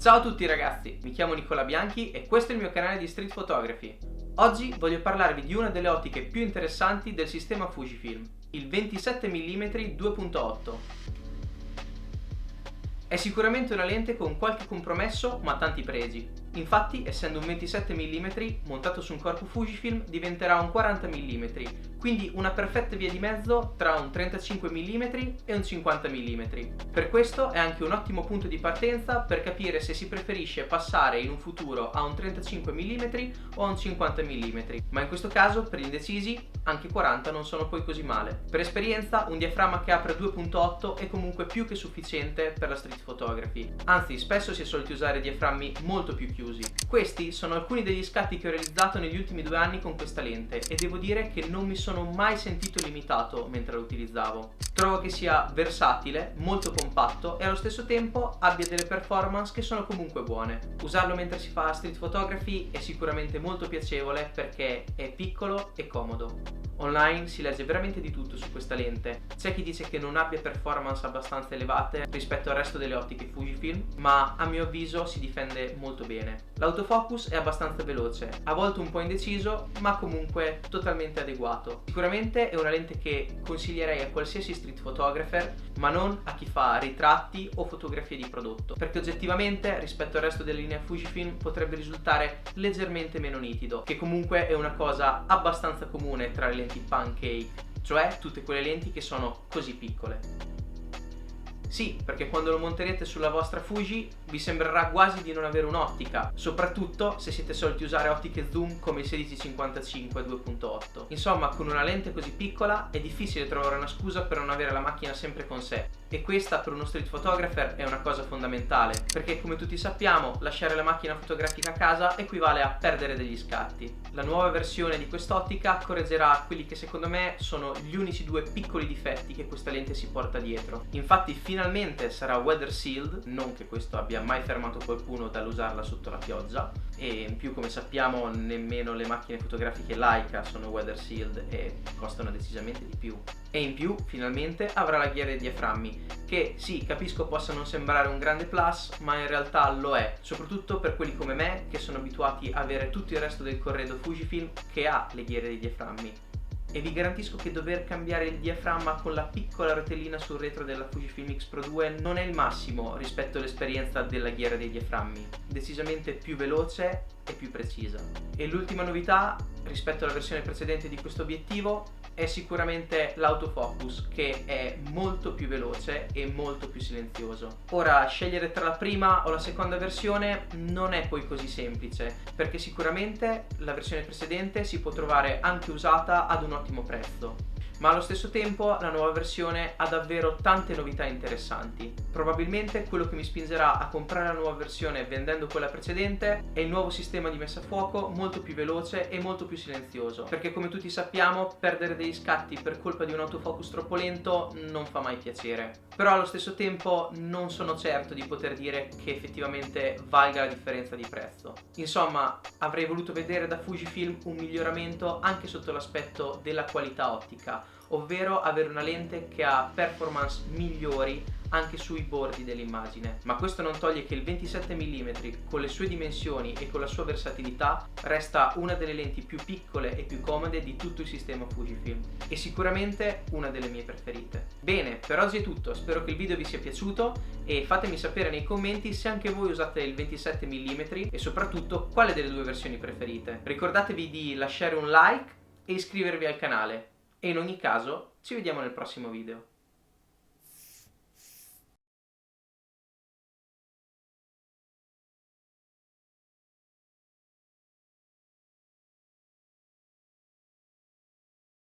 Ciao a tutti ragazzi, mi chiamo Nicola Bianchi e questo è il mio canale di Street Photography. Oggi voglio parlarvi di una delle ottiche più interessanti del sistema Fujifilm, il 27 mm 2.8. È sicuramente una lente con qualche compromesso ma tanti pregi. Infatti, essendo un 27 mm montato su un corpo Fujifilm, diventerà un 40 mm, quindi una perfetta via di mezzo tra un 35 mm e un 50 mm. Per questo è anche un ottimo punto di partenza per capire se si preferisce passare in un futuro a un 35 mm o a un 50 mm, ma in questo caso, per gli indecisi, anche 40 non sono poi così male. Per esperienza, un diaframma che apre 2.8 è comunque più che sufficiente per la street photography, anzi spesso si è soliti usare diaframmi molto più chiusi. Questi sono alcuni degli scatti che ho realizzato negli ultimi 2 anni con questa lente e devo dire che non mi sono mai sentito limitato mentre la utilizzavo. Trovo che sia versatile, molto compatto e allo stesso tempo abbia delle performance che sono comunque buone. Usarlo mentre si fa street photography è sicuramente molto piacevole perché è piccolo e comodo. Online si legge veramente di tutto su questa lente. C'è chi dice che non abbia performance abbastanza elevate rispetto al resto delle ottiche Fujifilm, ma a mio avviso si difende molto bene. L'autofocus è abbastanza veloce, a volte un po' indeciso, ma comunque totalmente adeguato. Sicuramente è una lente che consiglierei a qualsiasi street photographer, ma non a chi fa ritratti o fotografie di prodotto, perché oggettivamente rispetto al resto della linea Fujifilm potrebbe risultare leggermente meno nitido, che comunque è una cosa abbastanza comune tra le lenti pancake, cioè tutte quelle lenti che sono così piccole. Sì, perché quando lo monterete sulla vostra Fuji vi sembrerà quasi di non avere un'ottica, soprattutto se siete soliti usare ottiche zoom come il 1655 2.8. Insomma, con una lente così piccola è difficile trovare una scusa per non avere la macchina sempre con sé. E questa per uno street photographer è una cosa fondamentale, perché come tutti sappiamo, lasciare la macchina fotografica a casa equivale a perdere degli scatti. La nuova versione di quest'ottica correggerà quelli che secondo me sono gli unici 2 piccoli difetti che questa lente si porta dietro. Infatti finalmente sarà weather sealed, non che questo abbia mai fermato qualcuno dall'usarla sotto la pioggia, e in più, come sappiamo, nemmeno le macchine fotografiche Leica sono weather sealed e costano decisamente di più. E in più finalmente avrà la ghiera dei diaframmi, che sì, capisco possa non sembrare un grande plus, ma in realtà lo è, soprattutto per quelli come me che sono abituati a avere tutto il resto del corredo Fujifilm che ha le ghiere dei diaframmi. E vi garantisco che dover cambiare il diaframma con la piccola rotellina sul retro della Fujifilm X Pro 2 non è il massimo rispetto all'esperienza della ghiera dei diaframmi, decisamente più veloce e più precisa. E l'ultima novità rispetto alla versione precedente di questo obiettivo è sicuramente l'autofocus, che è molto più veloce e molto più silenzioso. Ora, scegliere tra la prima o la seconda versione non è poi così semplice, perché sicuramente la versione precedente si può trovare anche usata ad un ottimo prezzo, ma allo stesso tempo la nuova versione ha davvero tante novità interessanti. Probabilmente quello che mi spingerà a comprare la nuova versione vendendo quella precedente è il nuovo sistema di messa a fuoco molto più veloce e molto più silenzioso, perché come tutti sappiamo perdere degli scatti per colpa di un autofocus troppo lento non fa mai piacere. Però allo stesso tempo non sono certo di poter dire che effettivamente valga la differenza di prezzo. Insomma, avrei voluto vedere da Fujifilm un miglioramento anche sotto l'aspetto della qualità ottica, ovvero avere una lente che ha performance migliori anche sui bordi dell'immagine, ma questo non toglie che il 27 mm con le sue dimensioni e con la sua versatilità resta una delle lenti più piccole e più comode di tutto il sistema Fujifilm e sicuramente una delle mie preferite. Bene, per oggi è tutto, spero che il video vi sia piaciuto e fatemi sapere nei commenti se anche voi usate il 27 mm e soprattutto quale delle 2 versioni preferite. Ricordatevi di lasciare un like e iscrivervi al canale. E in ogni caso, ci vediamo nel prossimo video.